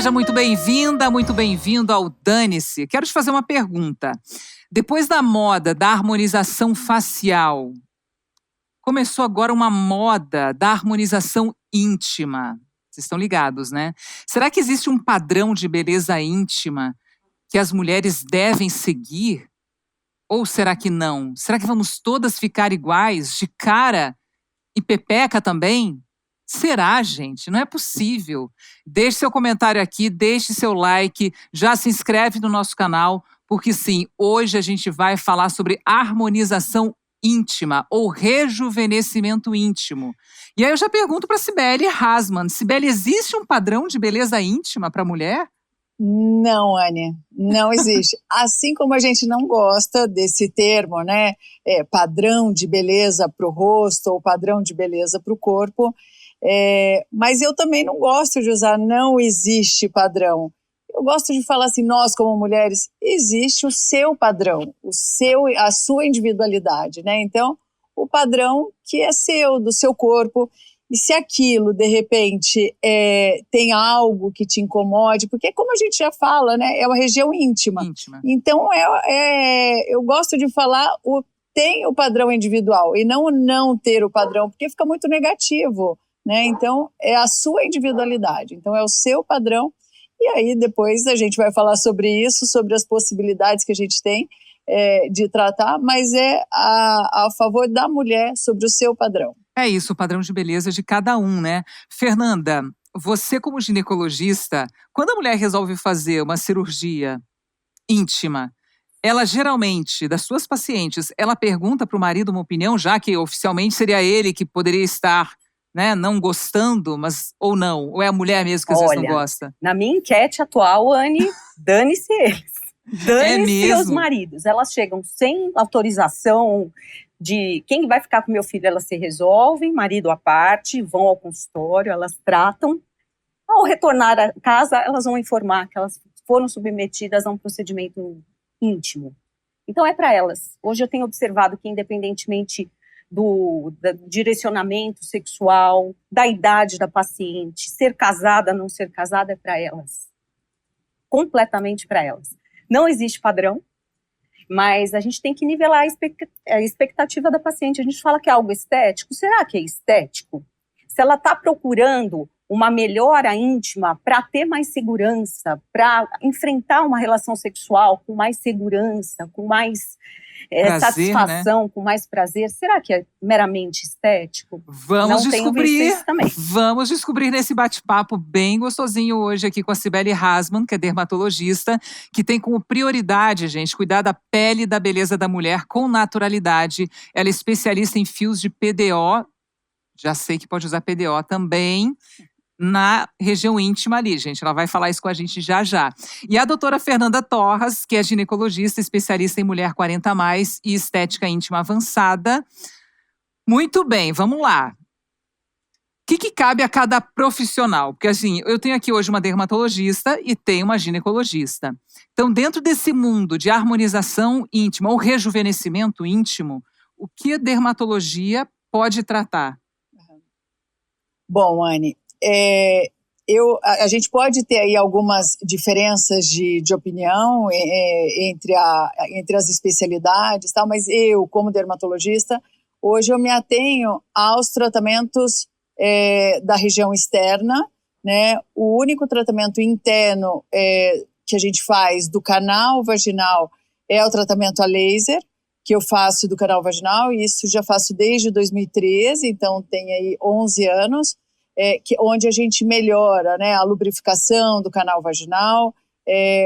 Seja muito bem-vinda, muito bem-vindo ao Dane-se. Quero te fazer uma pergunta. Depois da moda da harmonização facial, começou agora uma moda da harmonização íntima. Vocês estão ligados, né? Será que existe um padrão de beleza íntima que as mulheres devem seguir? Ou será que não? Será que vamos todas ficar iguais, de cara e pepeca também? Será, gente? Não é possível. Deixe seu comentário aqui, deixe seu like, já se inscreve no nosso canal, porque sim, hoje a gente vai falar sobre harmonização íntima ou rejuvenescimento íntimo. E aí eu já pergunto para Sibeli Hasman. Sibeli, existe um padrão de beleza íntima para mulher? Não, Anne, não existe. Assim como a gente não gosta desse termo, né? Padrão de beleza para o rosto ou padrão de beleza para o corpo, mas eu também não gosto de usar não existe padrão. Eu gosto de falar assim, nós como mulheres, existe o seu padrão, a sua individualidade, né? Então, o padrão que é seu, do seu corpo. E se aquilo, de repente, tem algo que te incomode, porque como a gente já fala, né, é uma região íntima. Então, eu gosto de falar tem o padrão individual e não ter o padrão, porque fica muito negativo, né? Então, é a sua individualidade, então é o seu padrão. E aí, depois a gente vai falar sobre isso, sobre as possibilidades que a gente tem de tratar, mas a favor da mulher sobre o seu padrão. É isso, o padrão de beleza de cada um, né? Fernanda, você como ginecologista, quando a mulher resolve fazer uma cirurgia íntima, ela geralmente, das suas pacientes, ela pergunta para o marido uma opinião, já que oficialmente seria ele que poderia estar, né, não gostando, mas ou não? Ou é a mulher mesmo que às vezes não gosta? Na minha enquete atual, Anne, dane-se eles. Dane-se os maridos. Elas chegam sem autorização de quem vai ficar com meu filho, elas se resolvem, marido à parte, vão ao consultório, elas tratam. Ao retornar à casa, elas vão informar que elas foram submetidas a um procedimento íntimo. Então é para elas. Hoje eu tenho observado que, independentemente do direcionamento sexual, da idade da paciente, ser casada, não ser casada, é para elas. Completamente para elas. Não existe padrão, mas a gente tem que nivelar a expectativa da paciente. A gente fala que é algo estético. Será que é estético? Se ela está procurando uma melhora íntima para ter mais segurança, para enfrentar uma relação sexual com mais segurança, com mais satisfação, né? Com mais prazer, será que é meramente estético? Vamos descobrir nesse bate-papo bem gostosinho hoje aqui com a Sibeli Hasman, que é dermatologista, que tem como prioridade, gente, cuidar da pele e da beleza da mulher com naturalidade. Ela é especialista em fios de PDO, já sei que pode usar PDO também, na região íntima ali, gente. Ela vai falar isso com a gente já já. E a doutora Fernanda Torras, que é ginecologista, especialista em mulher 40+, e estética íntima avançada. Muito bem, vamos lá. O que cabe a cada profissional? Porque assim, eu tenho aqui hoje uma dermatologista e tenho uma ginecologista. Então, dentro desse mundo de harmonização íntima ou rejuvenescimento íntimo, o que a dermatologia pode tratar? Bom, Anne, a gente pode ter aí algumas diferenças de opinião entre as especialidades, tal, mas eu, como dermatologista, hoje eu me atenho aos tratamentos da região externa, né? O único tratamento interno que a gente faz do canal vaginal é o tratamento a laser, que eu faço do canal vaginal, e isso já faço desde 2013, então tem aí 11 anos, onde a gente melhora, né, a lubrificação do canal vaginal,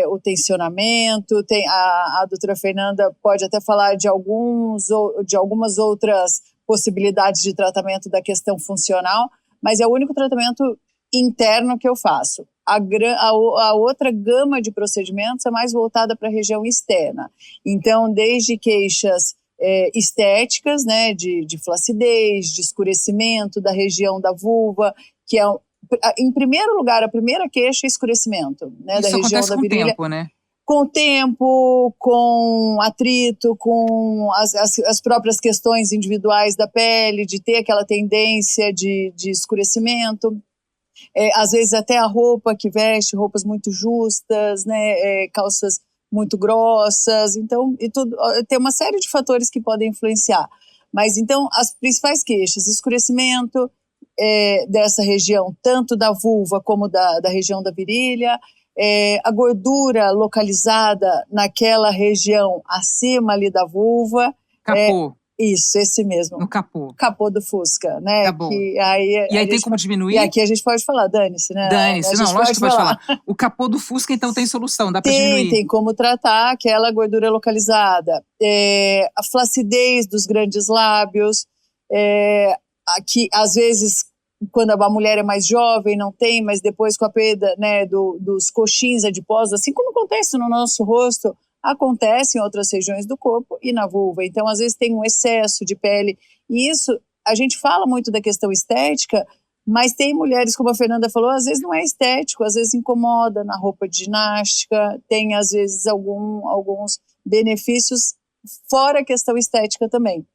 o tensionamento. A doutora Fernanda pode até falar de algumas outras possibilidades de tratamento da questão funcional, mas é o único tratamento interno que eu faço. A outra gama de procedimentos é mais voltada para a região externa. Então, desde queixas estéticas, né, de flacidez, de escurecimento da região da vulva, que é, em primeiro lugar, a primeira queixa é escurecimento, né, da região da virilha. Com o tempo, né? Com o tempo, com atrito, com as próprias questões individuais da pele, de ter aquela tendência de escurecimento. Às vezes até a roupa que veste, roupas muito justas, né? Calças muito grossas, então, e tudo, tem uma série de fatores que podem influenciar. Mas então, as principais queixas, escurecimento dessa região, tanto da vulva como da região da virilha, a gordura localizada naquela região acima ali da vulva. Capô. Isso, esse mesmo. No capô. Capô do Fusca, né? Tá bom. Que aí, e aí tem como diminuir? E aqui a gente pode falar, dane-se, né? Dane-se, não, lógico que pode falar. O capô do Fusca, então, tem solução, dá pra diminuir? Tem como tratar aquela gordura localizada. A flacidez dos grandes lábios, aqui, às vezes, quando a mulher é mais jovem, não tem, mas depois com a perda, né, dos coxins adiposos, assim como acontece no nosso rosto, acontece em outras regiões do corpo e na vulva. Então, às vezes tem um excesso de pele. E isso, a gente fala muito da questão estética, mas tem mulheres, como a Fernanda falou, às vezes não é estético, às vezes incomoda na roupa de ginástica, tem às vezes alguns benefícios fora a questão estética também.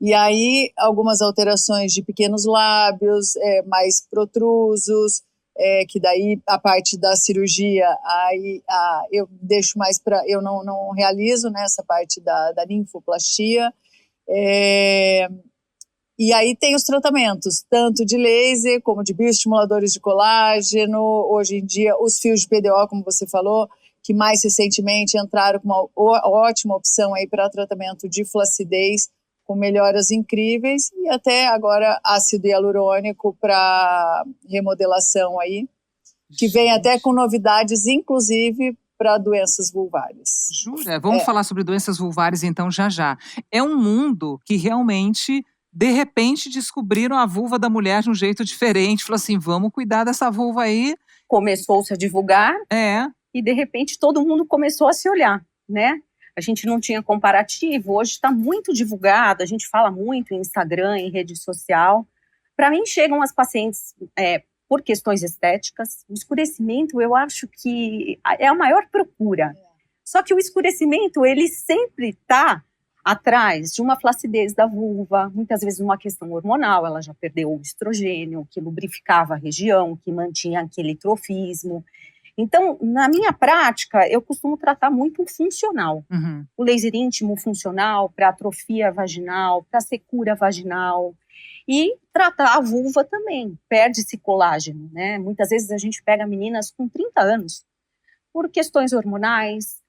E aí, algumas alterações de pequenos lábios, mais protrusos, que daí a parte da cirurgia, aí eu deixo mais para, eu não realizo, né, essa parte da linfoplastia. E aí tem os tratamentos, tanto de laser como de bioestimuladores de colágeno, hoje em dia os fios de PDO, como você falou, que mais recentemente entraram com uma ótima opção aí para tratamento de flacidez, com melhoras incríveis, e até agora ácido hialurônico para remodelação aí, que vem até com novidades, inclusive para doenças vulvares. Jura? Vamos falar sobre doenças vulvares então já. É um mundo que realmente, de repente, descobriram a vulva da mulher de um jeito diferente, falou assim, vamos cuidar dessa vulva aí. Começou-se a divulgar e de repente todo mundo começou a se olhar, né? A gente não tinha comparativo, hoje está muito divulgado, a gente fala muito em Instagram, em rede social. Para mim, chegam as pacientes por questões estéticas. O escurecimento, eu acho que é a maior procura. Só que o escurecimento, ele sempre está atrás de uma flacidez da vulva, muitas vezes uma questão hormonal, ela já perdeu o estrogênio, que lubrificava a região, que mantinha aquele trofismo. Então, na minha prática, eu costumo tratar muito o funcional. Uhum. O laser íntimo funcional para atrofia vaginal, para secura vaginal. E tratar a vulva também. Perde-se colágeno, né? Muitas vezes a gente pega meninas com 30 anos, por questões hormonais,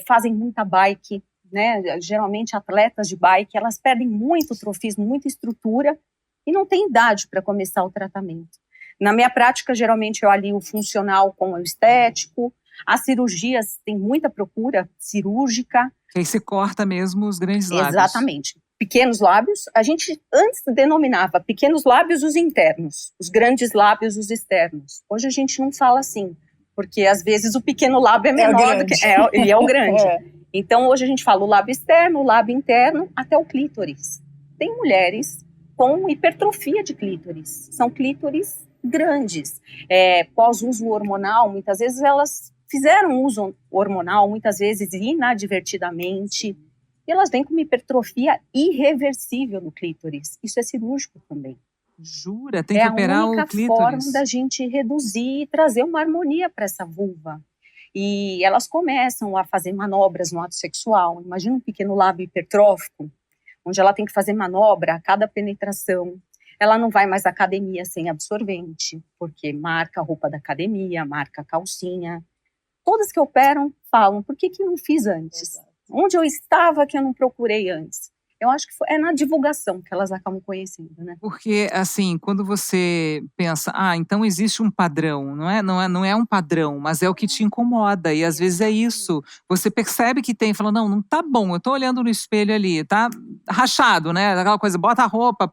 fazem muita bike, né? Geralmente atletas de bike, elas perdem muito trofismo, muita estrutura e não tem idade para começar o tratamento. Na minha prática, geralmente eu alio o funcional com o estético. As cirurgias têm muita procura cirúrgica. Que aí você corta mesmo os grandes lábios. Exatamente. Pequenos lábios, a gente antes denominava pequenos lábios os internos, os grandes lábios os externos. Hoje a gente não fala assim, porque às vezes o pequeno lábio é menor do que ele é o grande. Então hoje a gente fala o lábio externo, o lábio interno, até o clítoris. Tem mulheres com hipertrofia de clítoris, são clítoris grandes, pós-uso hormonal, muitas vezes elas fizeram uso hormonal, muitas vezes inadvertidamente, e elas vêm com uma hipertrofia irreversível no clítoris. Isso é cirúrgico também. Jura? Tem que operar o clítoris? É a única forma da gente reduzir e trazer uma harmonia para essa vulva. E elas começam a fazer manobras no ato sexual. Imagina um pequeno lábio hipertrófico, onde ela tem que fazer manobra a cada penetração. Ela não vai mais à academia sem absorvente, porque marca a roupa da academia, marca a calcinha. Todas que operam falam, por que não fiz antes? Exato. Onde eu estava que eu não procurei antes? Eu acho que é na divulgação que elas acabam conhecendo, né? Porque, assim, quando você pensa, então existe um padrão, não é um padrão, mas é o que te incomoda, e às vezes é isso. Você percebe que tem, fala, não tá bom, eu tô olhando no espelho ali, tá rachado, né? Aquela coisa, bota a roupa,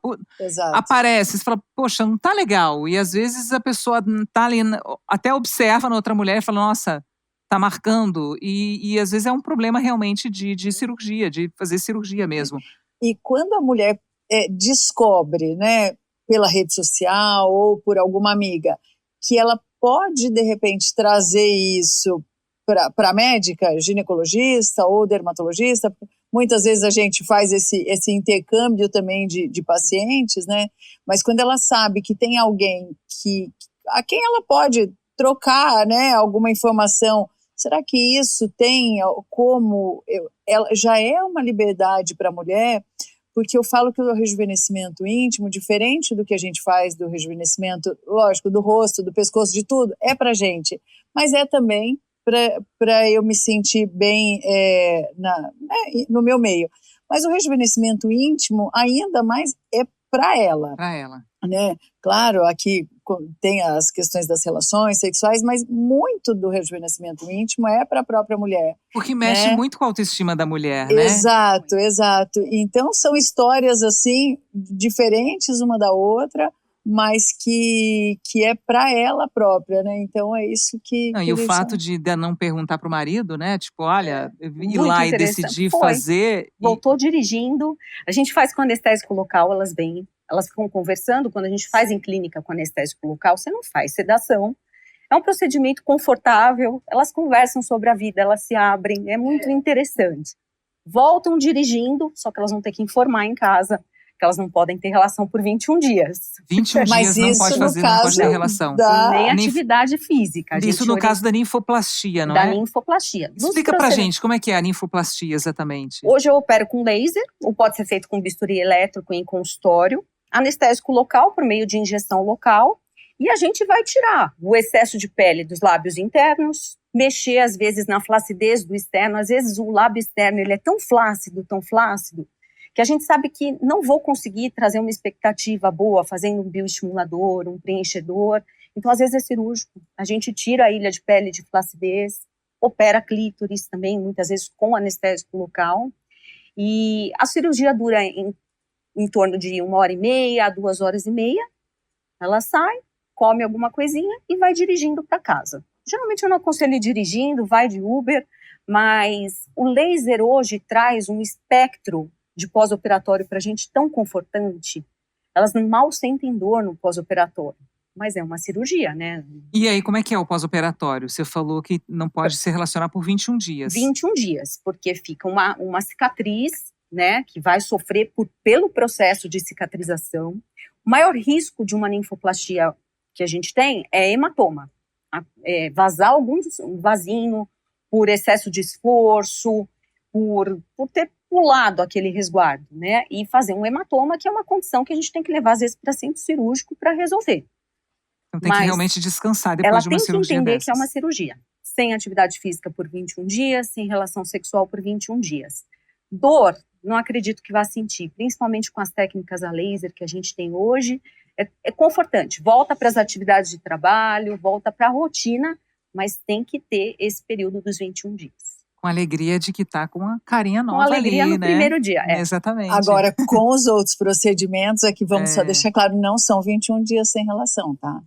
aparece, você fala, poxa, não tá legal. E às vezes a pessoa tá ali, até observa na outra mulher e fala, nossa, tá marcando, e às vezes é um problema realmente de cirurgia, de fazer cirurgia mesmo. E quando a mulher descobre, né, pela rede social ou por alguma amiga, que ela pode, de repente, trazer isso para a médica, ginecologista ou dermatologista, muitas vezes a gente faz esse intercâmbio também de pacientes, né, mas quando ela sabe que tem alguém que a quem ela pode trocar, né, alguma informação. Será que isso tem como... ela já é uma liberdade para a mulher, porque eu falo que o rejuvenescimento íntimo, diferente do que a gente faz do rejuvenescimento, lógico, do rosto, do pescoço, de tudo, é para gente, mas é também para eu me sentir bem no meu meio. Mas o rejuvenescimento íntimo, ainda mais, é para ela. Para ela. Né? Claro, aqui tem as questões das relações sexuais, mas muito do rejuvenescimento íntimo é para a própria mulher. Porque mexe né? muito com a autoestima da mulher, né? Exato, exato. Então são histórias assim, diferentes uma da outra, mas que é para ela própria, né? Então é isso que... Não, e o fato de não perguntar para o marido, né? Tipo, olha, ir lá e decidir Foi. fazer. Voltou dirigindo. A gente faz com anestésico local, elas vêm, elas ficam conversando. Quando a gente faz em clínica com anestésico local, você não faz sedação. É um procedimento confortável, elas conversam sobre a vida, elas se abrem, é muito interessante. Voltam dirigindo, só que elas vão ter que informar em casa que elas não podem ter relação por 21 dias. 21 Mas dias não pode fazer, não pode ter relação. Nem atividade física. Isso no caso da ninfoplastia, não é? Da ninfoplastia. Explica pra gente como é que é a ninfoplastia exatamente. Hoje eu opero com laser, ou pode ser feito com bisturi elétrico em consultório, anestésico local por meio de injeção local, e a gente vai tirar o excesso de pele dos lábios internos, mexer às vezes na flacidez do externo. Às vezes o lábio externo ele é tão flácido, que a gente sabe que não vou conseguir trazer uma expectativa boa fazendo um bioestimulador, um preenchedor. Então, às vezes é cirúrgico. A gente tira a ilha de pele de flacidez, opera clítoris também, muitas vezes com anestésico local. E a cirurgia dura em torno de 1h30 a 2h30. Ela sai, come alguma coisinha e vai dirigindo para casa. Geralmente eu não aconselho ir dirigindo, vai de Uber, mas o laser hoje traz um espectro de pós-operatório para a gente tão confortante. Elas mal sentem dor no pós-operatório, mas é uma cirurgia, né? E aí, como é que é o pós-operatório? Você falou que não pode se relacionar por 21 dias. 21 dias, porque fica uma cicatriz, né, que vai sofrer pelo processo de cicatrização. O maior risco de uma ninfoplastia que a gente tem é hematoma. Vazar um vasinho por excesso de esforço, por ter pulado aquele resguardo, né? E fazer um hematoma, que é uma condição que a gente tem que levar, às vezes, para centro cirúrgico para resolver. Então tem que realmente descansar depois de uma cirurgia. Ela tem que entender dessas. que é uma cirurgia. Sem atividade física por 21 dias, sem relação sexual por 21 dias. Dor, não acredito que vá sentir, principalmente com as técnicas a laser que a gente tem hoje. É confortante. Volta para as atividades de trabalho, volta para a rotina, mas tem que ter esse período dos 21 dias. Com a alegria de que tá com uma carinha nova com alegria ali, no primeiro dia. Exatamente. Agora, com os outros procedimentos, aqui vamos só deixar claro, não são 21 dias sem relação, tá?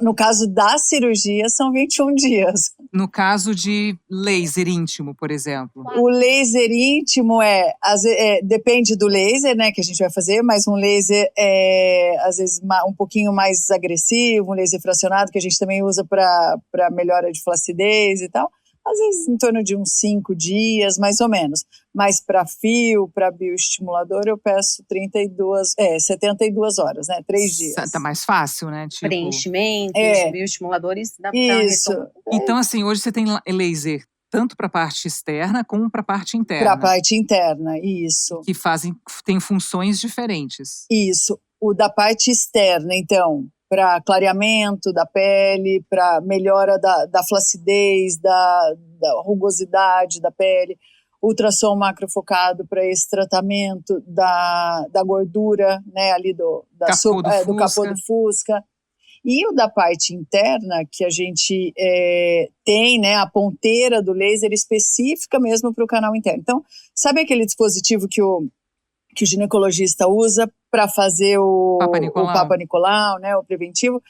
No caso da cirurgia, são 21 dias. No caso de laser íntimo, por exemplo. O laser íntimo depende do laser, né, que a gente vai fazer, mas um laser às vezes um pouquinho mais agressivo, um laser fracionado, que a gente também usa para melhora de flacidez e tal. Às vezes em torno de uns 5 dias, mais ou menos. Mas para fio, para bioestimulador, eu peço 72 horas, né? 3 dias. Tá mais fácil, né? Tipo... Preenchimentos, bioestimuladores, dá pra Isso. Então, assim, hoje você tem laser tanto para a parte externa como para a parte interna. Para a parte interna, isso. Que tem funções diferentes. Isso. O da parte externa, então, para clareamento da pele, para melhora da flacidez, da rugosidade da pele, ultrassom macrofocado para esse tratamento da gordura, né, ali do capô do Fusca. E o da parte interna, que a gente tem, né, a ponteira do laser específica mesmo para o canal interno. Então, sabe aquele dispositivo que o ginecologista usa para fazer o Papa Nicolau, né, o preventivo?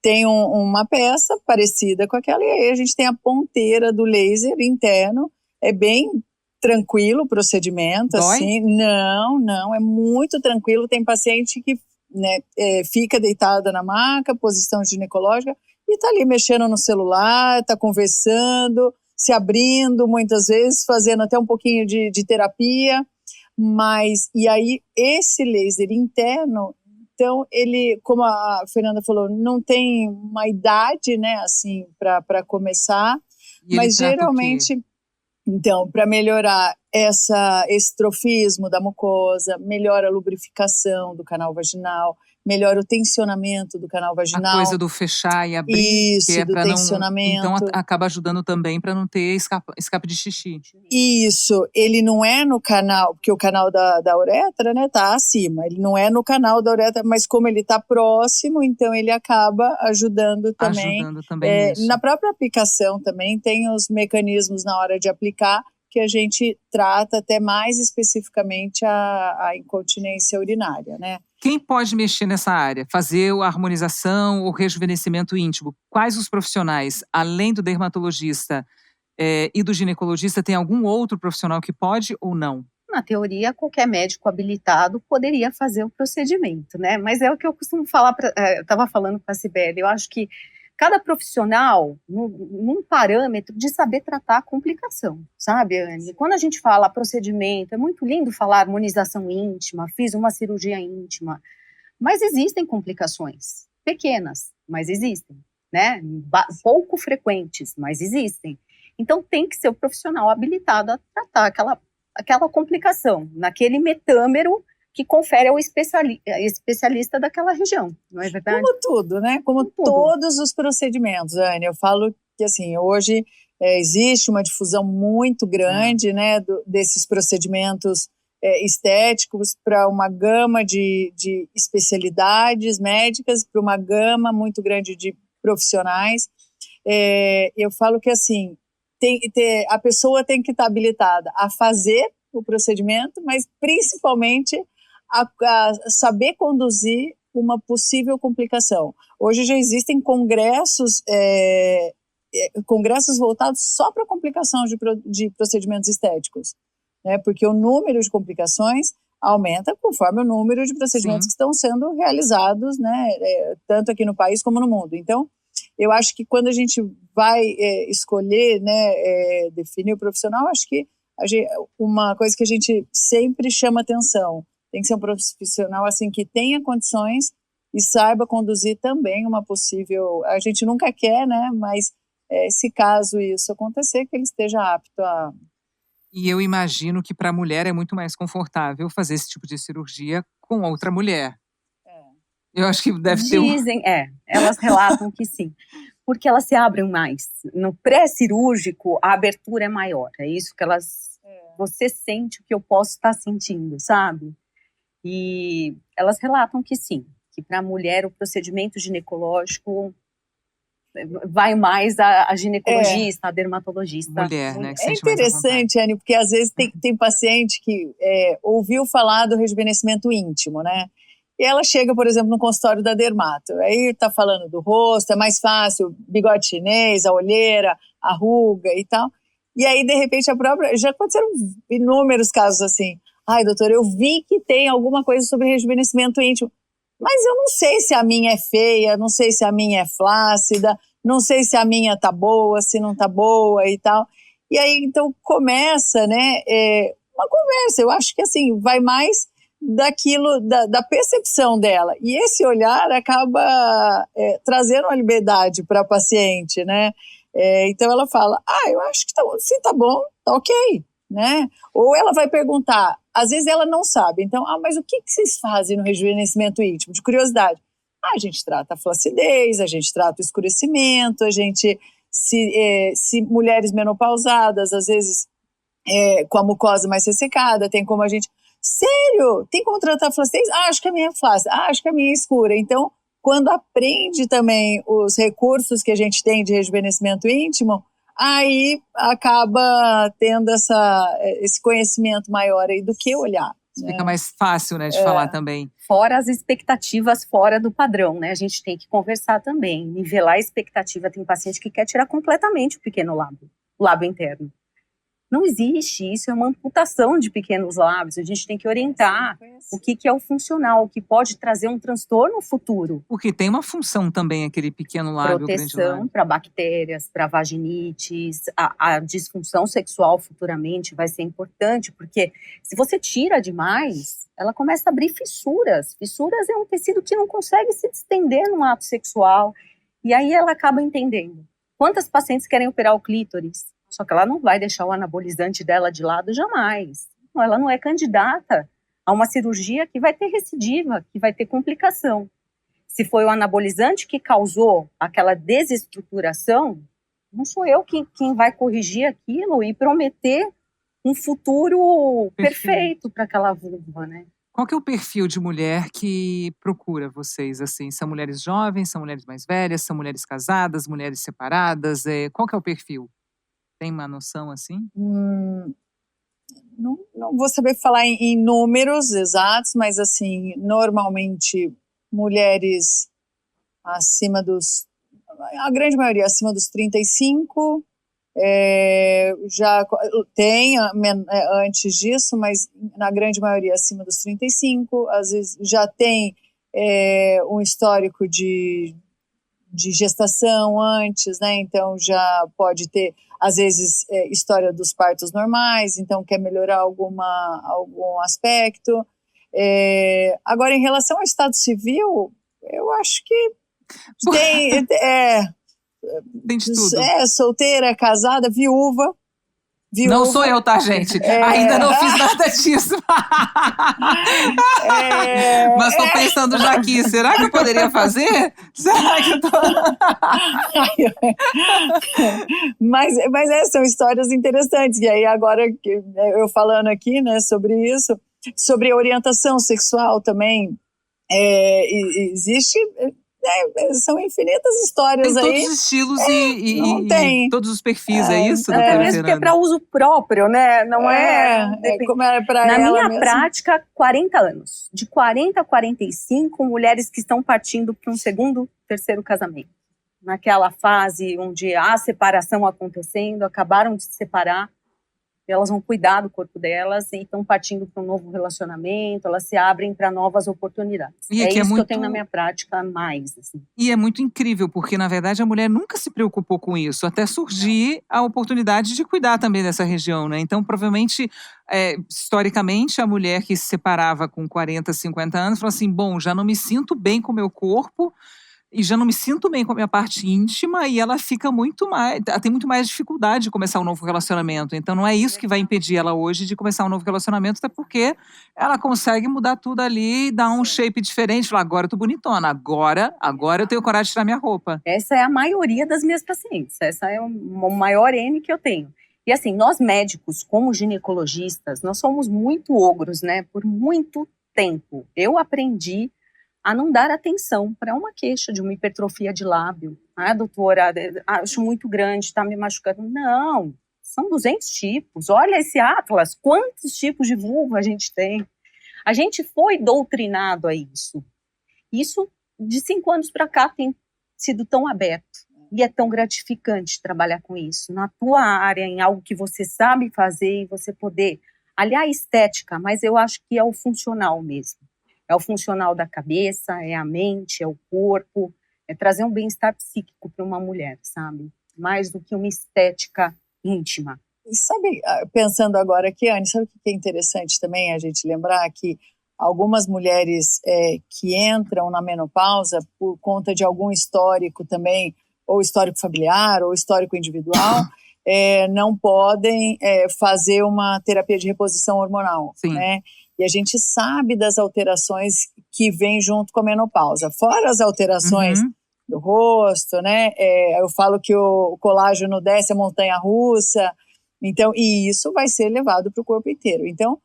Tem uma peça parecida com aquela, e aí a gente tem a ponteira do laser interno. É bem tranquilo o procedimento. Dói? Assim. Não, é muito tranquilo. Tem paciente que, né, fica deitada na maca, posição ginecológica, e está ali mexendo no celular, está conversando, se abrindo muitas vezes, fazendo até um pouquinho de terapia. Mas, e aí, esse laser interno Então, ele, como a Fernanda falou, não tem uma idade, né, assim, para começar, mas geralmente, então, para melhorar esse trofismo da mucosa, melhora a lubrificação do canal vaginal, melhora o tensionamento do canal vaginal. A coisa do fechar e abrir. Isso, que é do tensionamento. Então acaba ajudando também para não ter escape de xixi. Isso, ele não é no canal, porque o canal da uretra, né, tá acima. Ele não é no canal da uretra, mas como ele tá próximo, então ele acaba ajudando também. Na própria aplicação também tem os mecanismos na hora de aplicar, que a gente trata até mais especificamente a incontinência urinária, né? Quem pode mexer nessa área? Fazer a harmonização ou rejuvenescimento íntimo? Quais os profissionais, além do dermatologista e do ginecologista, tem algum outro profissional que pode ou não? Na teoria, qualquer médico habilitado poderia fazer o procedimento, né? Mas é o que eu costumo falar, eu estava falando com a Cibele, eu acho que cada profissional, num parâmetro de saber tratar a complicação, sabe, Anne? Quando a gente fala procedimento, é muito lindo falar harmonização íntima, fiz uma cirurgia íntima, mas existem complicações, pequenas, mas existem, né? Pouco frequentes, mas existem. Então tem que ser o profissional habilitado a tratar aquela complicação, naquele metâmero que confere ao especialista daquela região, não é verdade? Como tudo, né? Como todos os procedimentos, Anne. Eu falo que, assim, hoje existe uma difusão muito grande, né, desses procedimentos estéticos para uma gama de especialidades médicas, para uma gama muito grande de profissionais. Eu falo que, assim, a pessoa tem que estar habilitada a fazer o procedimento, mas principalmente a saber conduzir uma possível complicação. Hoje já existem congressos voltados só para complicação de procedimentos estéticos, né? Porque o número de complicações aumenta conforme o número de procedimentos que estão sendo realizados, né? Tanto aqui no país como no mundo. Então, eu acho que quando a gente vai escolher, né, definir o profissional, acho que uma coisa que a gente sempre chama atenção, tem que ser um profissional assim que tenha condições e saiba conduzir também uma possível, a gente nunca quer, né, mas se caso isso acontecer, que ele esteja apto a... E eu imagino que para a mulher é muito mais confortável fazer esse tipo de cirurgia com outra mulher. Eu acho que deve ter Dizem, elas relatam que sim, porque elas se abrem mais. No pré-cirúrgico, a abertura é maior, é isso que elas... Você sente o que eu posso estar sentindo, sabe? E elas relatam que sim, que para a mulher o procedimento ginecológico vai mais a ginecologista, a dermatologista. Mulher, né? É interessante, Anne, porque às vezes tem paciente que ouviu falar do rejuvenescimento íntimo, né? E ela chega, por exemplo, no consultório da dermato, aí tá falando do rosto, é mais fácil, bigode chinês, a olheira, a ruga e tal. E aí, de repente, já aconteceram inúmeros casos assim. Ai, doutor, eu vi que tem alguma coisa sobre rejuvenescimento íntimo, mas eu não sei se a minha é feia, não sei se a minha é flácida, não sei se a minha tá boa, se não tá boa e tal. E aí, então, começa, né, uma conversa. Eu acho que, assim, vai mais daquilo, da percepção dela. E esse olhar acaba trazendo uma liberdade para a paciente, né? Então ela fala, eu acho que se tá bom, tá ok, né? Ou ela vai perguntar, às vezes ela não sabe, então, mas o que vocês fazem no rejuvenescimento íntimo? De curiosidade. A gente trata a flacidez, a gente trata o escurecimento, a gente, se mulheres menopausadas, às vezes com a mucosa mais ressecada, tem como a gente... Sério? Tem como tratar a flacidez? Acho que a minha é flácida, acho que a minha é escura. Então, quando aprende também os recursos que a gente tem de rejuvenescimento íntimo, aí acaba tendo esse conhecimento maior aí do que olhar. Fica mais fácil, né, de falar também. Fora as expectativas fora do padrão, né? A gente tem que conversar também, nivelar a expectativa. Tem paciente que quer tirar completamente o pequeno lábio, o lábio interno. Não existe, isso é uma amputação de pequenos lábios, a gente tem que orientar o que é o funcional, o que pode trazer um transtorno futuro. Porque tem uma função também aquele pequeno lábio, proteção para bactérias, para vaginites, a disfunção sexual futuramente vai ser importante, porque se você tira demais, ela começa a abrir fissuras. Fissuras é um tecido que não consegue se distender no ato sexual, e aí ela acaba entendendo. Quantas pacientes querem operar o clítoris? Só que ela não vai deixar o anabolizante dela de lado jamais. Não, ela não é candidata a uma cirurgia que vai ter recidiva, que vai ter complicação. Se foi o anabolizante que causou aquela desestruturação, não sou eu quem vai corrigir aquilo e prometer um futuro perfeito para aquela vulva, né? Qual que é o perfil de mulher que procura vocês, assim? São mulheres jovens, são mulheres mais velhas, são mulheres casadas, mulheres separadas? Qual que é o perfil? Tem uma noção assim? Não vou saber falar em números exatos, mas assim, normalmente mulheres acima dos... A grande maioria acima dos 35, já tem antes disso, mas na grande maioria acima dos 35, às vezes já tem um histórico de gestação antes, né? Então já pode ter, às vezes, história dos partos normais, então quer melhorar algum aspecto. Agora, em relação ao estado civil, eu acho que tem... Tem de tudo. Solteira, casada, viúva. Não sou eu, tá, gente? Ainda não fiz nada disso. Mas estou pensando já aqui, será que eu poderia fazer? Será que eu tô... mas são histórias interessantes. E aí agora, eu falando aqui, né, sobre isso, sobre orientação sexual também, existe... são infinitas histórias tem aí. Tem todos os estilos e todos os perfis, é isso? Até mesmo que é para uso próprio, né? Não como era para ela. Na minha mesmo. prática, 40 anos. De 40 a 45, mulheres que estão partindo para um segundo, terceiro casamento. Naquela fase onde há separação acontecendo, acabaram de se separar, elas vão cuidar do corpo delas e estão partindo para um novo relacionamento, elas se abrem para novas oportunidades. E é isso que eu tenho na minha prática mais. Assim. E é muito incrível, porque na verdade a mulher nunca se preocupou com isso, até surgir a oportunidade de cuidar também dessa região, né? Então, provavelmente, historicamente, a mulher que se separava com 40, 50 anos, falou assim, bom, já não me sinto bem com o meu corpo, e já não me sinto bem com a minha parte íntima, e ela fica tem muito mais dificuldade de começar um novo relacionamento. Então não é isso que vai impedir ela hoje de começar um novo relacionamento, até porque ela consegue mudar tudo ali, dar um shape diferente, falar, agora eu tô bonitona, agora eu tenho coragem de tirar minha roupa. Essa é a maioria das minhas pacientes, essa é o maior N que eu tenho. E assim, nós médicos, como ginecologistas, nós somos muito ogros, né? Por muito tempo. Eu aprendi a não dar atenção para uma queixa de uma hipertrofia de lábio. Ah, doutora, acho muito grande, está me machucando. Não, são 200 tipos. Olha esse atlas, quantos tipos de vulva a gente tem. A gente foi doutrinado a isso. Isso, de 5 anos para cá, tem sido tão aberto. E é tão gratificante trabalhar com isso. Na tua área, em algo que você sabe fazer e você poder... Aliás, estética, mas eu acho que é o funcional mesmo. É o funcional da cabeça, é a mente, é o corpo, é trazer um bem-estar psíquico para uma mulher, sabe? Mais do que uma estética íntima. E sabe, pensando agora aqui, Anne, sabe o que é interessante também a gente lembrar? Que algumas mulheres que entram na menopausa por conta de algum histórico também, ou histórico familiar, ou histórico individual, não podem fazer uma terapia de reposição hormonal, Sim. Né? E a gente sabe das alterações que vêm junto com a menopausa. Fora as alterações do rosto, né? Eu falo que o colágeno desce a montanha-russa. Então, e isso vai ser levado para o corpo inteiro. Então,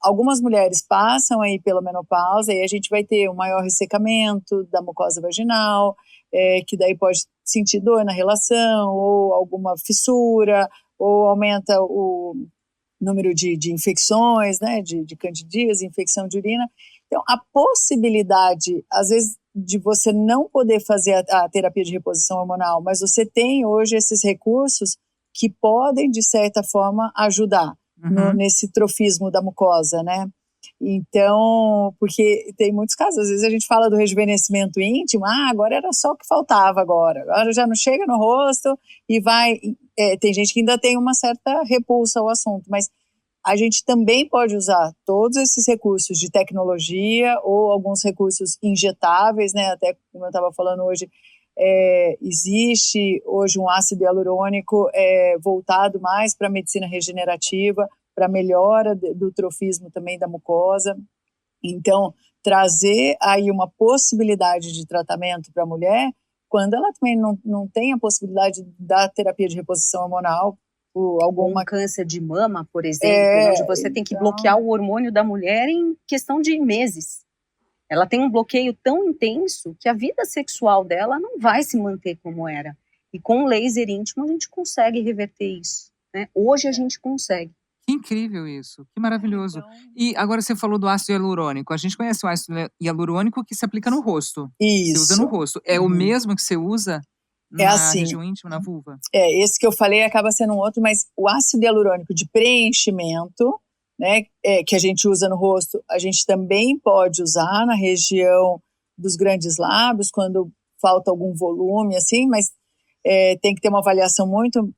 algumas mulheres passam aí pela menopausa e a gente vai ter um maior ressecamento da mucosa vaginal, que daí pode sentir dor na relação, ou alguma fissura, ou aumenta o número de infecções, né, de candidíase, infecção de urina. Então, a possibilidade, às vezes, de você não poder fazer a terapia de reposição hormonal, mas você tem hoje esses recursos, que podem, de certa forma, ajudar nesse trofismo da mucosa, né? Então, porque tem muitos casos, às vezes a gente fala do rejuvenescimento íntimo, agora era só o que faltava agora já não chega no rosto e vai... tem gente que ainda tem uma certa repulsa ao assunto, mas a gente também pode usar todos esses recursos de tecnologia ou alguns recursos injetáveis, né? Até como eu estava falando hoje, existe hoje um ácido hialurônico voltado mais para a medicina regenerativa, para melhora do trofismo também da mucosa. Então, trazer aí uma possibilidade de tratamento para a mulher, quando ela também não tem a possibilidade da terapia de reposição hormonal, ou alguma... Um câncer de mama, por exemplo, onde você tem que bloquear o hormônio da mulher em questão de meses. Ela tem um bloqueio tão intenso que a vida sexual dela não vai se manter como era. E com o laser íntimo a gente consegue reverter isso, né? Hoje a gente consegue. Que incrível isso, que maravilhoso. E agora você falou do ácido hialurônico. A gente conhece o ácido hialurônico que se aplica no rosto. Isso. Você usa no rosto. É o mesmo que você usa na região íntima, na vulva? Esse que eu falei acaba sendo um outro, mas o ácido hialurônico de preenchimento, né, que a gente usa no rosto, a gente também pode usar na região dos grandes lábios, quando falta algum volume, assim, mas tem que ter uma avaliação muito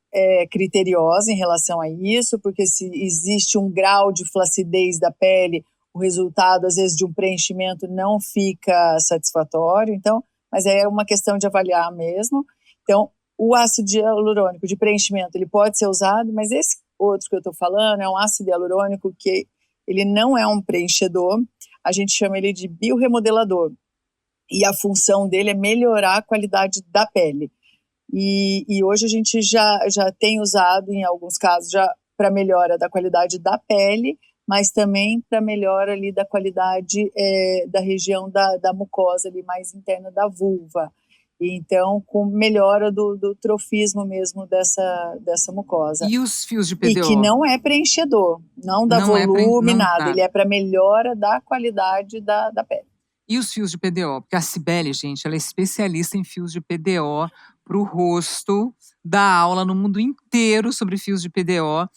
criteriosa em relação a isso, porque se existe um grau de flacidez da pele, o resultado, às vezes, de um preenchimento não fica satisfatório, então, mas é uma questão de avaliar mesmo. Então, o ácido hialurônico de preenchimento, ele pode ser usado, mas esse outro que eu estou falando é um ácido hialurônico que ele não é um preenchedor, a gente chama ele de biorremodelador, e a função dele é melhorar a qualidade da pele. E hoje a gente já tem usado, em alguns casos, já para melhora da qualidade da pele, mas também para melhora ali da qualidade da região da mucosa ali mais interna da vulva. Então, com melhora do trofismo mesmo dessa mucosa. E os fios de PDO? E que não é preenchedor, não dá volume, nada. Ele é para melhora da qualidade da pele. E os fios de PDO? Porque a Cibele, gente, ela é especialista em fios de PDO para o rosto, dá aula no mundo inteiro sobre fios de PDO.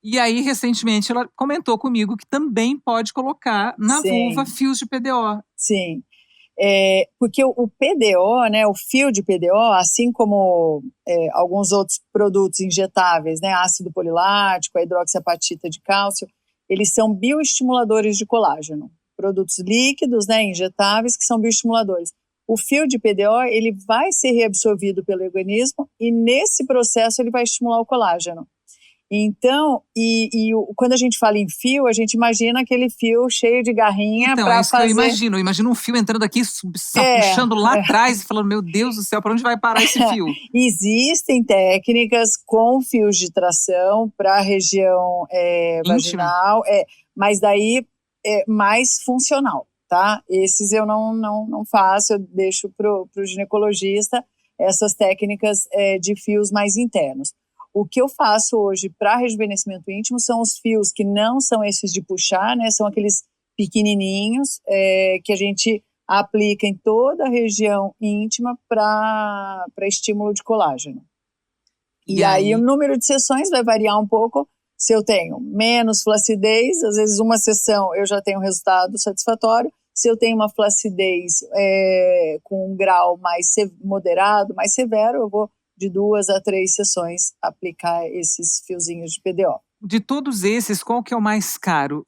E aí, recentemente, ela comentou comigo que também pode colocar na vulva fios de PDO. Sim. Porque o PDO, né, o fio de PDO, assim como alguns outros produtos injetáveis, né, ácido polilático, a hidroxiapatita de cálcio, eles são bioestimuladores de colágeno. Produtos líquidos, né, injetáveis, que são bioestimuladores. O fio de PDO, ele vai ser reabsorvido pelo organismo e nesse processo ele vai estimular o colágeno. Então, quando a gente fala em fio, a gente imagina aquele fio cheio de garrinha para fazer... Então, é isso que eu imagino um fio entrando aqui, puxando lá atrás e falando, meu Deus do céu, para onde vai parar esse fio? Existem técnicas com fios de tração para a região vaginal, mas daí é mais funcional, tá? Esses eu não faço, eu deixo pro ginecologista essas técnicas de fios mais internos. O que eu faço hoje para rejuvenescimento íntimo são os fios que não são esses de puxar, né? São aqueles pequenininhos que a gente aplica em toda a região íntima para estímulo de colágeno. E aí o número de sessões vai variar um pouco. Se eu tenho menos flacidez, às vezes uma sessão eu já tenho um resultado satisfatório. Se eu tenho uma flacidez com um grau mais moderado, mais severo, eu vou de 2 a 3 sessões aplicar esses fiozinhos de PDO. De todos esses, qual que é o mais caro?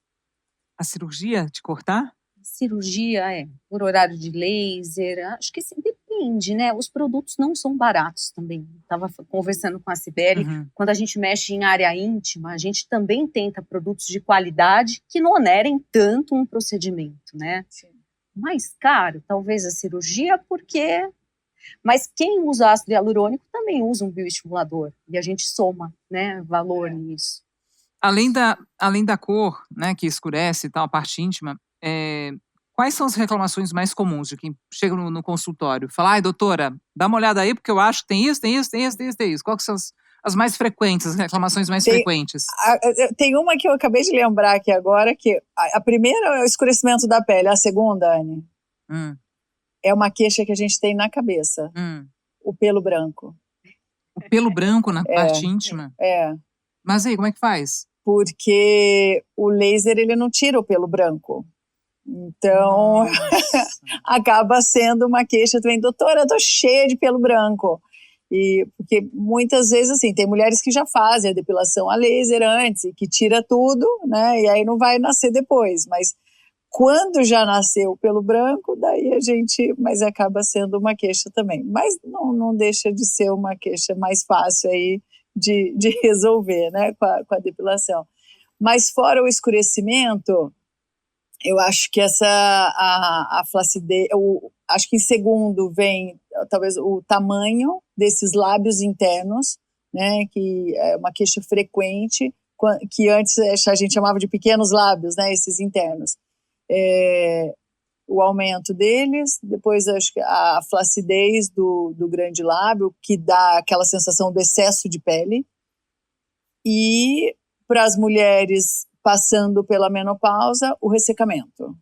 A cirurgia de cortar? Cirurgia, por horário de laser, acho que sim, depende, né? Os produtos não são baratos também. Estava conversando com a Cibele, quando a gente mexe em área íntima, a gente também tenta produtos de qualidade que não onerem tanto um procedimento, né? Sim. Mais caro, talvez a cirurgia, porque... Mas quem usa ácido hialurônico também usa um bioestimulador, e a gente soma, né, valor nisso. Além da cor, né, que escurece e tal, a parte íntima, quais são as reclamações mais comuns de quem chega no consultório? Fala, ai, doutora, dá uma olhada aí, porque eu acho que tem isso. Quais são as mais frequentes, as reclamações mais frequentes? Tem uma que eu acabei de lembrar aqui agora, que a primeira é o escurecimento da pele, a segunda, Anne, é uma queixa que a gente tem na cabeça, o pelo branco. O pelo branco na parte íntima? Mas aí, como é que faz? Porque o laser, ele não tira o pelo branco. Então, acaba sendo uma queixa também. Doutora, eu tô cheia de pelo branco. E porque muitas vezes, assim, tem mulheres que já fazem a depilação a laser antes, e que tira tudo, né? E aí não vai nascer depois. Mas quando já nasceu pelo branco, daí mas acaba sendo uma queixa também. Mas não deixa de ser uma queixa mais fácil aí de resolver, né? Com a depilação. Mas fora o escurecimento, eu acho que a flacidez, acho que em segundo vem talvez o tamanho desses lábios internos, né, que é uma queixa frequente, que antes a gente chamava de pequenos lábios, né, esses internos. O aumento deles, depois acho que a flacidez do grande lábio, que dá aquela sensação do excesso de pele, e para as mulheres passando pela menopausa, o ressecamento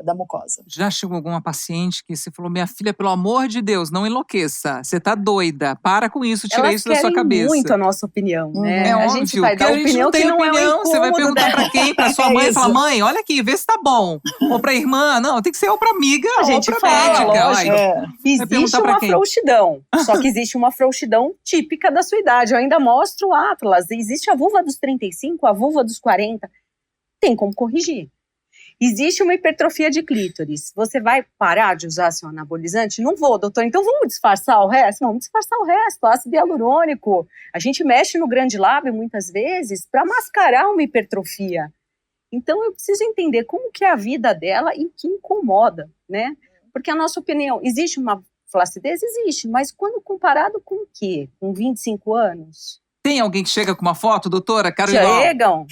da mucosa. Já chegou alguma paciente que você falou, minha filha, pelo amor de Deus, não enlouqueça, você tá doida, para com isso, tira isso da sua cabeça. Elas querem muito a nossa opinião, né? É a óbvio, gente vai dar opinião que não é um incômodo. Você vai perguntar pra quem? Pra sua mãe? Fala, mãe, olha aqui, vê se tá bom. Ou pra irmã? Não, tem que ser ou pra amiga a gente ou pra fala, médica. Lógico. Existe uma frouxidão, só que existe uma frouxidão típica da sua idade. Eu ainda mostro o Atlas, existe a vulva dos 35, a vulva dos 40, tem como corrigir. Existe uma hipertrofia de clítoris. Você vai parar de usar seu anabolizante? Não vou, doutor. Então vamos disfarçar o resto? Vamos disfarçar o resto. Ácido hialurônico. A gente mexe no grande lábio muitas vezes para mascarar uma hipertrofia. Então eu preciso entender como que é a vida dela e o que incomoda, né? Porque a nossa opinião, existe uma flacidez? Existe. Mas quando comparado com o quê? Com 25 anos? Tem alguém que chega com uma foto, doutora? Quero igual.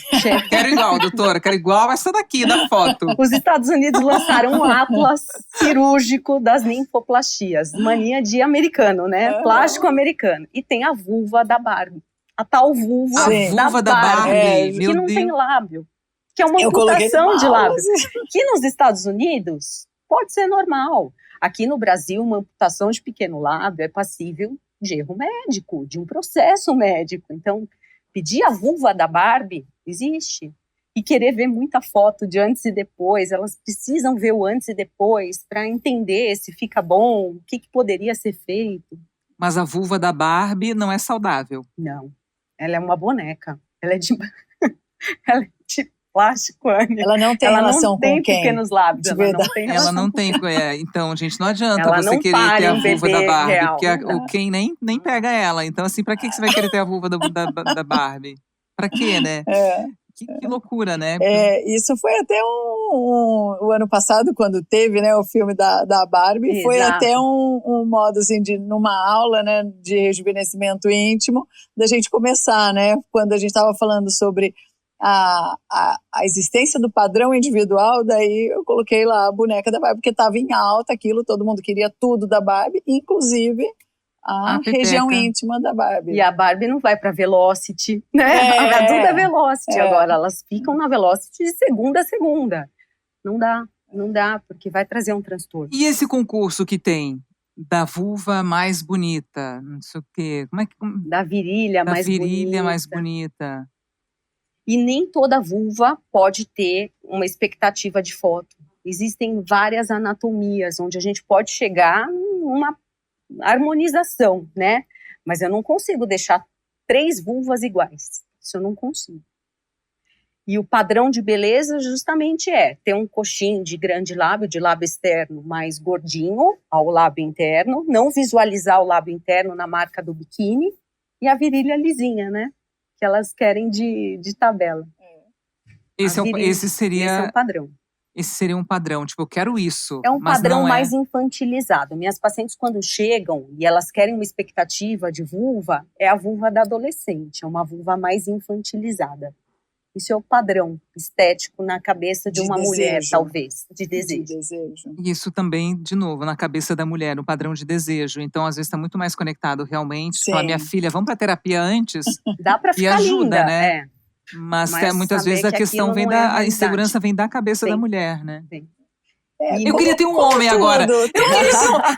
Quero igual, doutora. Quero igual essa daqui da foto. Os Estados Unidos lançaram um atlas cirúrgico das linfoplastias. Mania de americano, né? Plástico americano. E tem a vulva da Barbie. A tal vulva da Barbie. Que não tem lábio. Que é uma amputação de lábios. Que nos Estados Unidos pode ser normal. Aqui no Brasil, uma amputação de pequeno lábio é passível de erro médico, de um processo médico. Então, pedir a vulva da Barbie existe. E querer ver muita foto de antes e depois, elas precisam ver o antes e depois para entender se fica bom, o que poderia ser feito. Mas a vulva da Barbie não é saudável. Não, ela é uma boneca. Ela é de plástico, Anny. Ela não tem relação com quem? Pequenos lábios. Ela não tem. Então, gente, não adianta você querer ter a vulva da Barbie, real, porque o Ken nem pega ela. Então, assim, pra que você vai querer ter a vulva da Barbie? Pra quê, né? Que loucura, né? Isso foi até o ano passado, quando teve, né, o filme da Barbie. Exato. Foi até um modo, assim, numa aula, né, de rejuvenescimento íntimo, da gente começar, né? Quando a gente estava falando sobre a existência do padrão individual, daí eu coloquei lá a boneca da Barbie, porque estava em alta aquilo, todo mundo queria tudo da Barbie, inclusive a região íntima da Barbie. E a Barbie não vai para Velocity, né? Tudo é Velocity agora, elas ficam na Velocity de segunda a segunda. Não dá, porque vai trazer um transtorno. E esse concurso que tem? Da vulva mais bonita, não sei o quê. Da virilha mais bonita. E nem toda vulva pode ter uma expectativa de foto. Existem várias anatomias onde a gente pode chegar numa harmonização, né? Mas eu não consigo deixar 3 vulvas iguais. Isso eu não consigo. E o padrão de beleza justamente ter um coxim de grande lábio, de lábio externo mais gordinho ao lábio interno, não visualizar o lábio interno na marca do biquíni e a virilha lisinha, né? Que elas querem de tabela. Esse seria um padrão. Esse seria um padrão, tipo, eu quero isso. É um padrão mais infantilizado. Minhas pacientes, quando chegam e elas querem uma expectativa de vulva, é a vulva da adolescente, é uma vulva mais infantilizada. Isso é o padrão estético na cabeça de uma mulher, talvez, de desejo. Isso também, de novo, na cabeça da mulher, o padrão de desejo. Então, às vezes, está muito mais conectado realmente. Falar, minha filha, vamos para terapia antes? Dá para ficar ajuda, linda, né? Mas muitas vezes a questão a insegurança vem da cabeça da mulher, né? Eu queria ter um homem agora.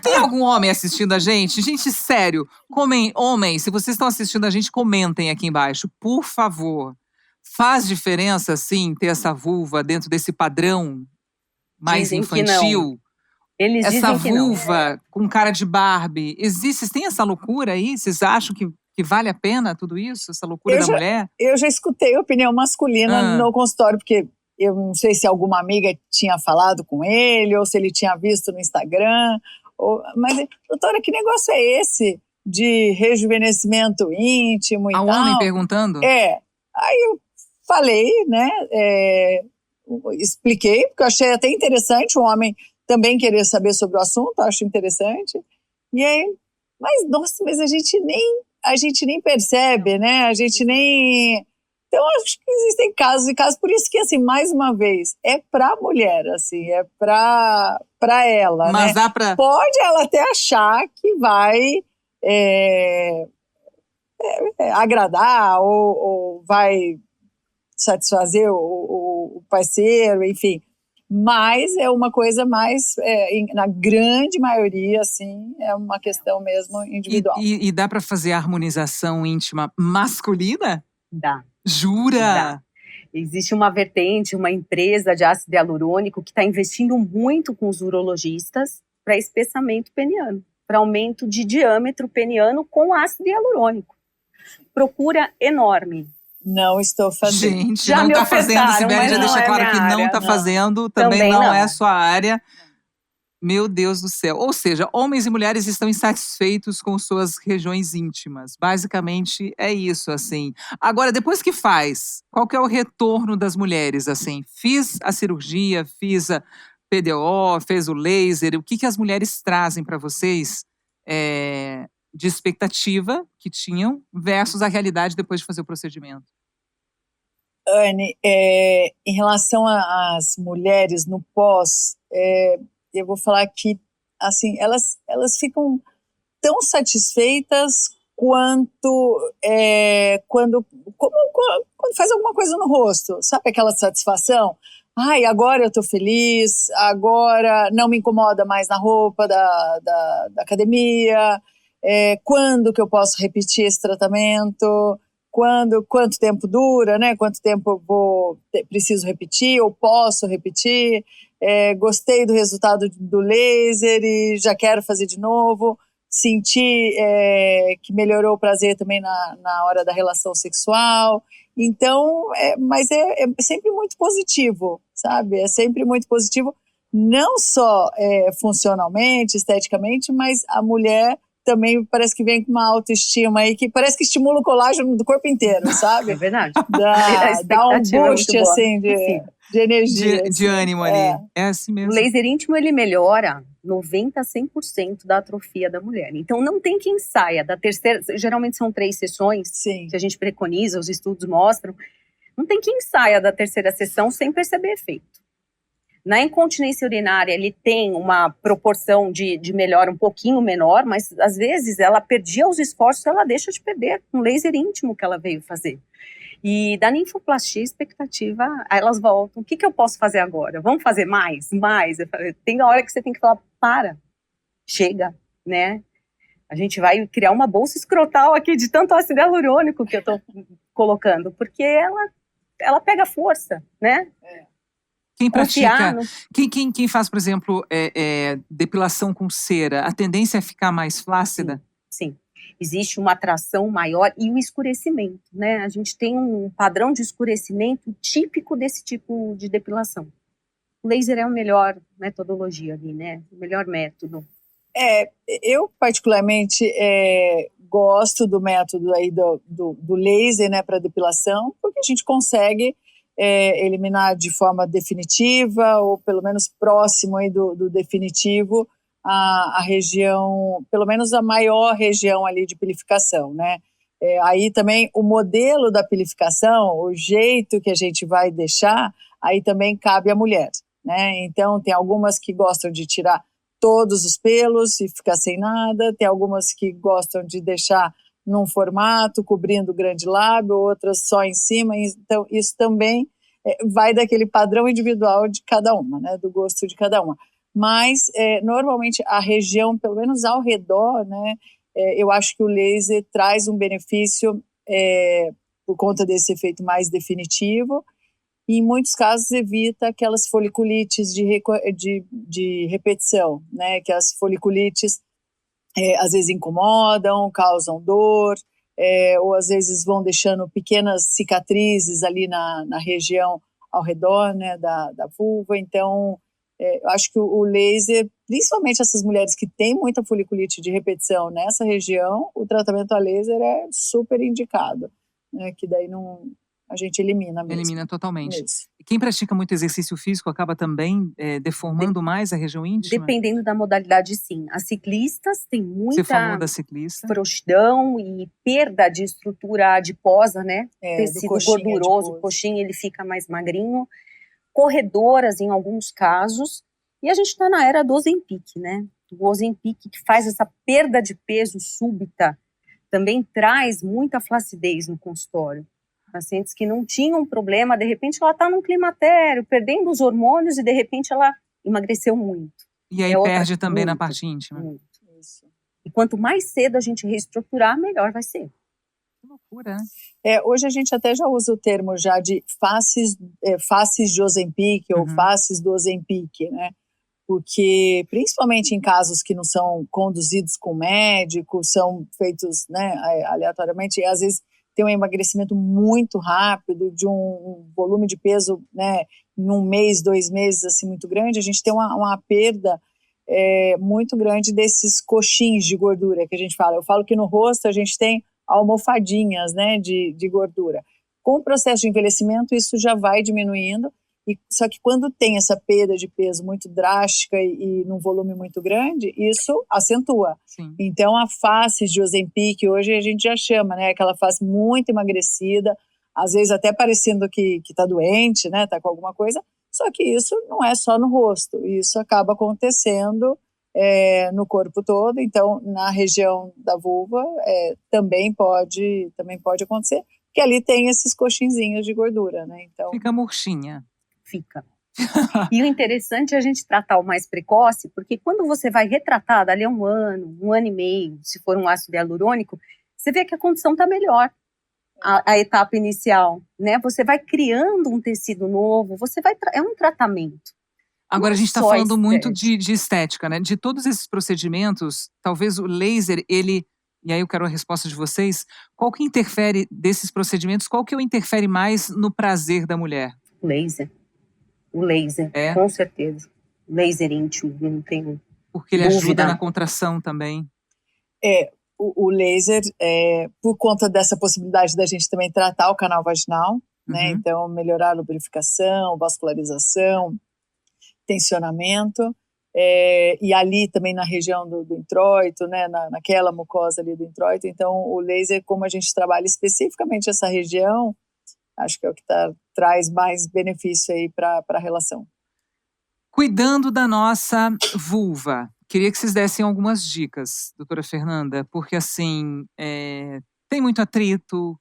Tem algum homem assistindo a gente? Gente, sério, homens, se vocês estão assistindo a gente, comentem aqui embaixo, por favor. Faz diferença, sim, ter essa vulva dentro desse padrão mais Dizem infantil? Eles essa dizem que vulva com cara de Barbie, existe? Tem essa loucura aí? Vocês acham que vale a pena tudo isso? Essa loucura da mulher? Eu já escutei a opinião masculina no consultório, porque eu não sei se alguma amiga tinha falado com ele, ou se ele tinha visto no Instagram. Mas, doutora, que negócio é esse de rejuvenescimento íntimo e tal? Homem perguntando? Aí eu falei, né, expliquei, porque eu achei até interessante o homem também querer saber sobre o assunto, acho interessante. E aí, mas a gente nem percebe, né? A gente nem... Então, acho que existem casos e casos, por isso que, assim, mais uma vez, é pra mulher, assim, é pra ela, mas né? Dá pra... Pode ela até achar que vai agradar ou vai satisfazer o parceiro, enfim. Mas é uma coisa mais, na grande maioria, assim, é uma questão mesmo individual. E dá para fazer harmonização íntima masculina? Dá. Jura? Dá. Existe uma vertente, uma empresa de ácido hialurônico que está investindo muito com os urologistas para espessamento peniano, para aumento de diâmetro peniano com ácido hialurônico. Procura enorme. Não estou fazendo. Gente, já não está fazendo, Sibeli já deixa claro que não está fazendo, também não é sua área. Meu Deus do céu. Ou seja, homens e mulheres estão insatisfeitos com suas regiões íntimas. Basicamente é isso, assim. Agora, depois que faz, qual que é o retorno das mulheres, assim? Fiz a cirurgia, fiz a PDO, fez o laser. O que as mulheres trazem para vocês de expectativa que tinham versus a realidade depois de fazer o procedimento? Anne, em relação às mulheres no pós, eu vou falar que, assim, elas ficam tão satisfeitas quanto quando faz alguma coisa no rosto, sabe aquela satisfação? Ai, agora eu tô feliz, agora não me incomoda mais na roupa da academia, quando que eu posso repetir esse tratamento, quanto tempo dura, né? Quanto tempo eu preciso repetir ou posso repetir, gostei do resultado do laser e já quero fazer de novo, senti que melhorou o prazer também na hora da relação sexual. Então, mas é sempre muito positivo, sabe? É sempre muito positivo, não só funcionalmente, esteticamente, mas a mulher também parece que vem com uma autoestima aí, que parece que estimula o colágeno do corpo inteiro, sabe? É verdade. Dá um boost, assim, de energia. De ânimo ali. É assim mesmo. O laser íntimo, ele melhora 90% a 100% da atrofia da mulher. Então, não tem quem saia da terceira... Geralmente são 3 sessões que a gente preconiza, os estudos mostram. Não tem quem saia da terceira sessão sem perceber efeito. Na incontinência urinária, ele tem uma proporção de melhora um pouquinho menor, mas às vezes ela perdia os esforços, ela deixa de perder com o laser íntimo que ela veio fazer. E da ninfoplastia, expectativa, elas voltam. O que eu posso fazer agora? Vamos fazer mais? Mais? Tem a hora que você tem que falar, chega, né? A gente vai criar uma bolsa escrotal aqui de tanto ácido hialurônico que eu tô colocando, porque ela pega força, né? Quem pratica, quem faz, por exemplo, depilação com cera, a tendência é ficar mais flácida? Sim. Existe uma atração maior e o escurecimento, né? A gente tem um padrão de escurecimento típico desse tipo de depilação. O laser é a melhor metodologia ali, né? O melhor método. Eu particularmente gosto do método aí do laser, né, para depilação, porque a gente consegue eliminar de forma definitiva, ou pelo menos próximo aí do definitivo, a região, pelo menos a maior região ali de pilificação, né? Aí também o modelo da pilificação, o jeito que a gente vai deixar, aí também cabe à mulher, né? Então tem algumas que gostam de tirar todos os pelos e ficar sem nada, tem algumas que gostam de deixar num formato, cobrindo o grande lábio, outras só em cima. Então isso também vai daquele padrão individual de cada uma, né? Do gosto de cada uma. mas normalmente a região, pelo menos ao redor, né, eu acho que o laser traz um benefício por conta desse efeito mais definitivo, e em muitos casos evita aquelas foliculites de repetição, né, que as foliculites às vezes incomodam, causam dor, ou às vezes vão deixando pequenas cicatrizes ali na região ao redor, né, da vulva. Então, eu acho que o laser, principalmente essas mulheres que têm muita foliculite de repetição nessa região, o tratamento a laser é super indicado, né, que daí a gente elimina mesmo. Elimina totalmente. Isso. E quem pratica muito exercício físico acaba também deformando mais a região íntima? Dependendo da modalidade, sim. As ciclistas têm Você falou muita da ciclista. frouxidão e perda de estrutura adiposa, né? Do Tecido coxinha gorduroso, adiposo. o coxinha ele fica mais magrinho. Corredoras em alguns casos. E a gente está na era do Ozempic, né? O Ozempic, que faz essa perda de peso súbita, também traz muita flacidez no consultório. Pacientes que não tinham problema, de repente ela está num climatério, perdendo os hormônios e de repente ela emagreceu muito. E aí perde também na parte íntima. Muito. Isso. E quanto mais cedo a gente reestruturar, melhor vai ser. Que loucura, né? Hoje a gente até já usa o termo já de faces de Ozempic ou faces do Ozempic, né? Porque, principalmente em casos que não são conduzidos com médico, são feitos, né, aleatoriamente, e às vezes tem um emagrecimento muito rápido, de um volume de peso, né, em 1 mês, 2 meses, assim, muito grande, a gente tem uma perda muito grande desses coxins de gordura que a gente fala. Eu falo que no rosto a gente tem almofadinhas, né, de gordura. Com o processo de envelhecimento, isso já vai diminuindo, só que quando tem essa perda de peso muito drástica e num volume muito grande, isso acentua. Sim. Então, a face de Ozempic, hoje a gente já chama, né, aquela face muito emagrecida, às vezes até parecendo que está doente, né, está com alguma coisa, só que isso não é só no rosto, isso acaba acontecendo no corpo todo. Então, na região da vulva também pode acontecer, porque ali tem esses coxinzinhos de gordura, né? Então, fica murchinha. Fica. E o interessante é a gente tratar o mais precoce, porque quando você vai retratar dali a 1 ano, 1 ano e meio, se for um ácido hialurônico, você vê que a condição está melhor, a etapa inicial, né? Você vai criando um tecido novo, é um tratamento. Agora, a gente está falando muito de estética, né? De todos esses procedimentos, talvez o laser, e aí eu quero a resposta de vocês, qual que interfere desses procedimentos, qual que interfere mais no prazer da mulher? O laser, com certeza. Laser íntimo, não tenho porque ele dúvida. Ajuda na contração também. O laser, por conta dessa possibilidade da gente também tratar o canal vaginal, né? Então, melhorar a lubrificação, vascularização, tensionamento, e ali também na região do introito, né? Naquela mucosa ali do introito. Então, o laser, como a gente trabalha especificamente essa região, acho que é o que traz mais benefício aí para a relação. Cuidando da nossa vulva, queria que vocês dessem algumas dicas, doutora Fernanda, porque assim, tem muito atrito,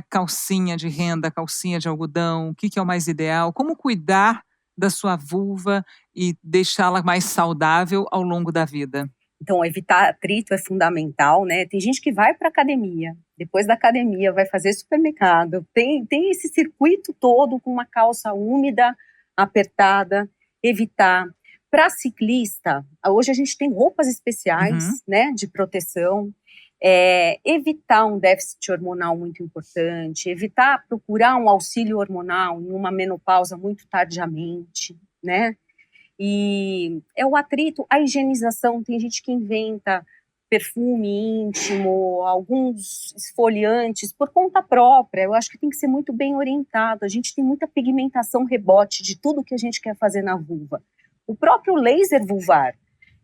calcinha de renda, calcinha de algodão, o que é o mais ideal? Como cuidar da sua vulva e deixá-la mais saudável ao longo da vida? Então, evitar atrito é fundamental, né? Tem gente que vai para academia, depois da academia vai fazer supermercado, tem esse circuito todo com uma calça úmida, apertada, evitar. Para ciclista, hoje a gente tem roupas especiais, né, de proteção, evitar um déficit hormonal muito importante, evitar procurar um auxílio hormonal em uma menopausa muito tardiamente, né? E o atrito, a higienização, tem gente que inventa perfume íntimo, alguns esfoliantes por conta própria. Eu acho que tem que ser muito bem orientado. A gente tem muita pigmentação rebote de tudo que a gente quer fazer na vulva. O próprio laser vulvar,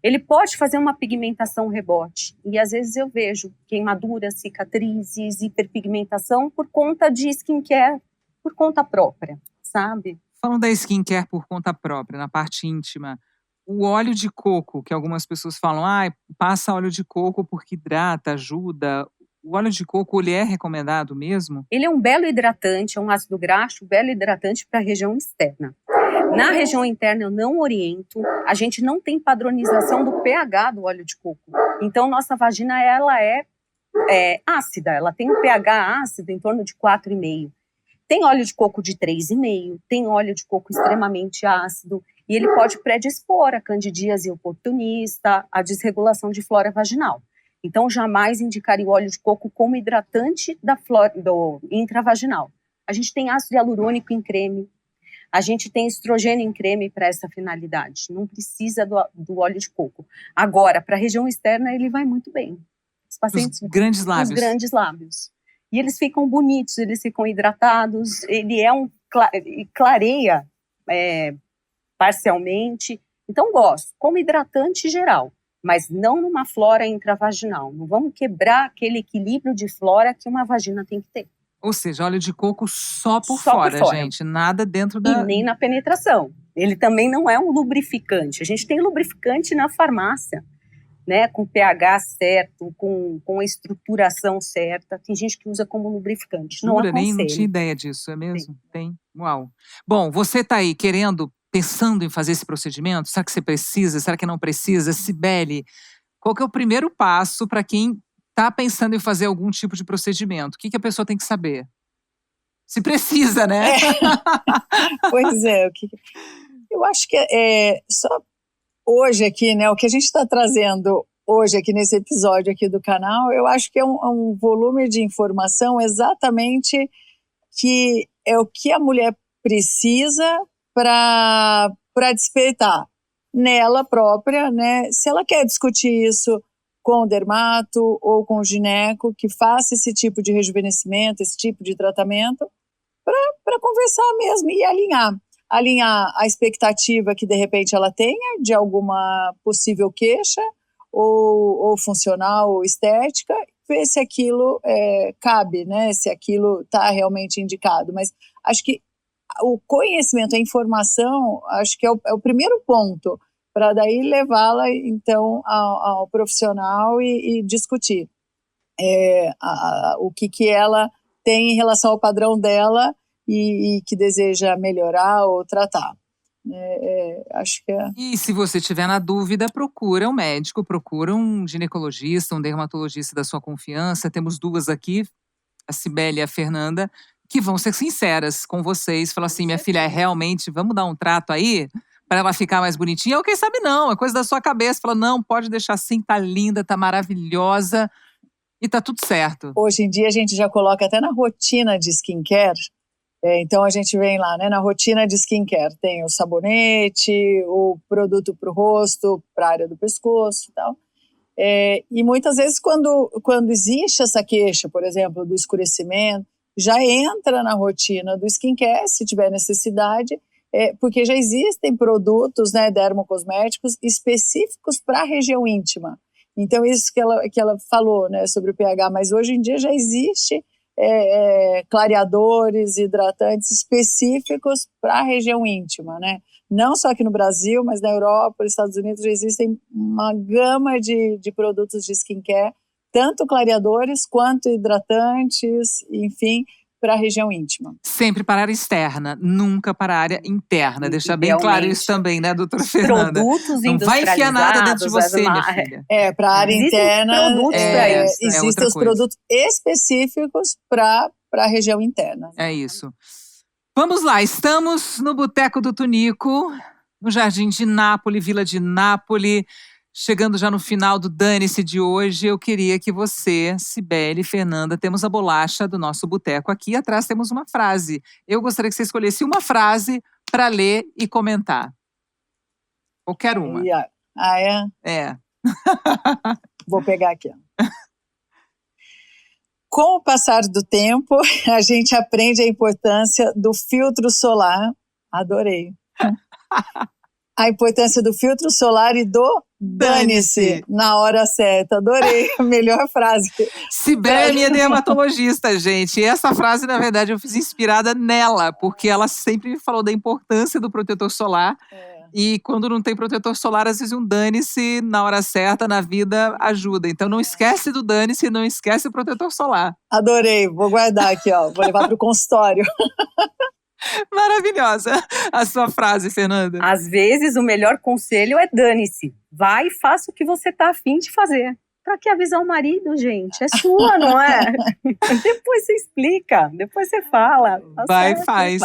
ele pode fazer uma pigmentação rebote. E às vezes eu vejo queimaduras, cicatrizes, hiperpigmentação por conta de skincare, por conta própria, sabe? Falando da skincare por conta própria, na parte íntima, o óleo de coco, que algumas pessoas falam, passa óleo de coco porque hidrata, ajuda. O óleo de coco, ele é recomendado mesmo? Ele é um belo hidratante, é um ácido graxo, belo hidratante para a região externa. Na região interna eu não oriento, a gente não tem padronização do pH do óleo de coco. Então nossa vagina ela é ácida, ela tem um pH ácido em torno de 4,5. Tem óleo de coco de 3,5, tem óleo de coco extremamente ácido, e ele pode predispor a candidíase oportunista, a desregulação de flora vaginal. Então, jamais indicaria o óleo de coco como hidratante do intravaginal. A gente tem ácido hialurônico em creme, a gente tem estrogênio em creme para essa finalidade. Não precisa do óleo de coco. Agora, para a região externa, ele vai muito bem. Os pacientes, os grandes lábios. Os grandes lábios. E eles ficam bonitos, eles ficam hidratados, ele clareia parcialmente. Então, gosto, como hidratante geral, mas não numa flora intravaginal. Não vamos quebrar aquele equilíbrio de flora que uma vagina tem que ter. Ou seja, óleo de coco só por fora, gente. Nada dentro da... E nem na penetração. Ele também não é um lubrificante. A gente tem lubrificante na farmácia, né, com pH certo, com a estruturação certa. Tem gente que usa como lubrificante. Não aconselho. Não tinha ideia disso, é mesmo? Tem. Uau. Bom, você está aí pensando em fazer esse procedimento? Será que você precisa? Será que não precisa? Sibeli, qual que é o primeiro passo para quem está pensando em fazer algum tipo de procedimento? O que a pessoa tem que saber? Se precisa, né? Pois é. Eu acho que só hoje aqui, né? O que a gente está trazendo hoje aqui nesse episódio aqui do canal, eu acho que é um volume de informação exatamente que é o que a mulher precisa para despertar nela própria, né? Se ela quer discutir isso com o dermato ou com o gineco, que faça esse tipo de rejuvenescimento, esse tipo de tratamento, para conversar mesmo e alinhar a expectativa que de repente ela tenha de alguma possível queixa ou funcional ou estética, ver se aquilo cabe, né? Se aquilo está realmente indicado. Mas acho que o conhecimento, a informação, acho que é o primeiro ponto para daí levá-la então ao profissional e discutir o que ela tem em relação ao padrão dela e que deseja melhorar ou tratar. Acho que E se você estiver na dúvida, procura um médico, procura um ginecologista, um dermatologista da sua confiança. Temos duas aqui, a Sibeli e a Fernanda, que vão ser sinceras com vocês. Falar assim, minha filha, realmente, vamos dar um trato aí para ela ficar mais bonitinha? Ou quem sabe não, é coisa da sua cabeça. Fala, não, pode deixar assim, tá linda, tá maravilhosa e tá tudo certo. Hoje em dia a gente já coloca até na rotina de skincare. Então a gente vem lá, né, na rotina de skincare, tem o sabonete, o produto para o rosto, para a área do pescoço e tal. E muitas vezes quando existe essa queixa, por exemplo, do escurecimento, já entra na rotina do skincare, se tiver necessidade, porque já existem produtos, né, dermocosméticos específicos para a região íntima. Então isso que ela falou, né, sobre o pH, mas hoje em dia já existe clareadores, hidratantes específicos para a região íntima, né? Não só aqui no Brasil, mas na Europa, nos Estados Unidos já existem uma gama de produtos de skincare, tanto clareadores quanto hidratantes, enfim, para a região íntima. Sempre para a área externa, nunca para a área interna. Deixar bem claro isso também, né, doutora Fernanda? Produtos não vai enfiar nada dentro de você, minha filha. Para a área interna, existem os produtos específicos para a região interna. É isso. Vamos lá, estamos no Boteco do Tunico, no Jardim de Nápoles, Vila de Nápoles. Chegando já no final do Dane-se de hoje, eu queria que você, Sibeli e Fernanda, temos a bolacha do nosso boteco aqui. Atrás temos uma frase. Eu gostaria que você escolhesse uma frase para ler e comentar. Qualquer uma. É? Vou pegar aqui. Com o passar do tempo, a gente aprende a importância do filtro solar. Adorei. A importância do filtro solar e do dane-se na hora certa. Adorei, a melhor frase. Sibeli é minha dermatologista, gente. E essa frase, na verdade, eu fiz inspirada nela, porque ela sempre me falou da importância do protetor solar. E quando não tem protetor solar, às vezes um dane-se na hora certa, na vida, ajuda. Então não esquece do dane-se, não esquece o protetor solar. Adorei, vou guardar aqui, ó. Vou levar para o consultório. Maravilhosa a sua frase, Fernanda. Às vezes, o melhor conselho é dane-se. Vai e faça o que você tá afim de fazer. Pra que avisar o marido, gente? É sua, não é? Depois você explica, depois você fala. Vai e faz.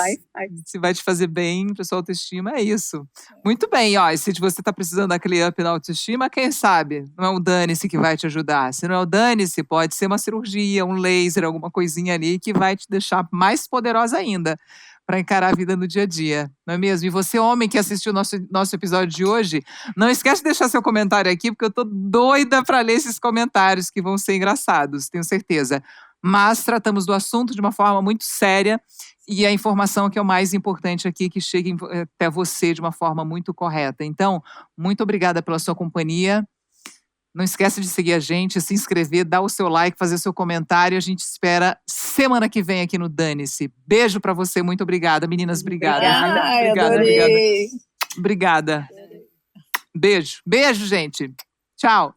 Se vai te fazer bem pra sua autoestima, é isso. Muito bem, ó. E se você tá precisando daquele up na autoestima, quem sabe? Não é o dane-se que vai te ajudar. Se não é o dane-se, pode ser uma cirurgia, um laser, alguma coisinha ali que vai te deixar mais poderosa ainda para encarar a vida no dia a dia, não é mesmo? E você, homem que assistiu nosso episódio de hoje, não esquece de deixar seu comentário aqui, porque eu tô doida para ler esses comentários que vão ser engraçados, tenho certeza. Mas tratamos do assunto de uma forma muito séria e a informação que é o mais importante aqui, que chegue até você de uma forma muito correta. Então, muito obrigada pela sua companhia. Não esquece de seguir a gente, se inscrever, dar o seu like, fazer seu comentário. A gente espera semana que vem aqui no Dane-se. Beijo pra você, muito obrigada. Meninas, obrigada. Adorei. Obrigada. Beijo. Beijo, gente. Tchau.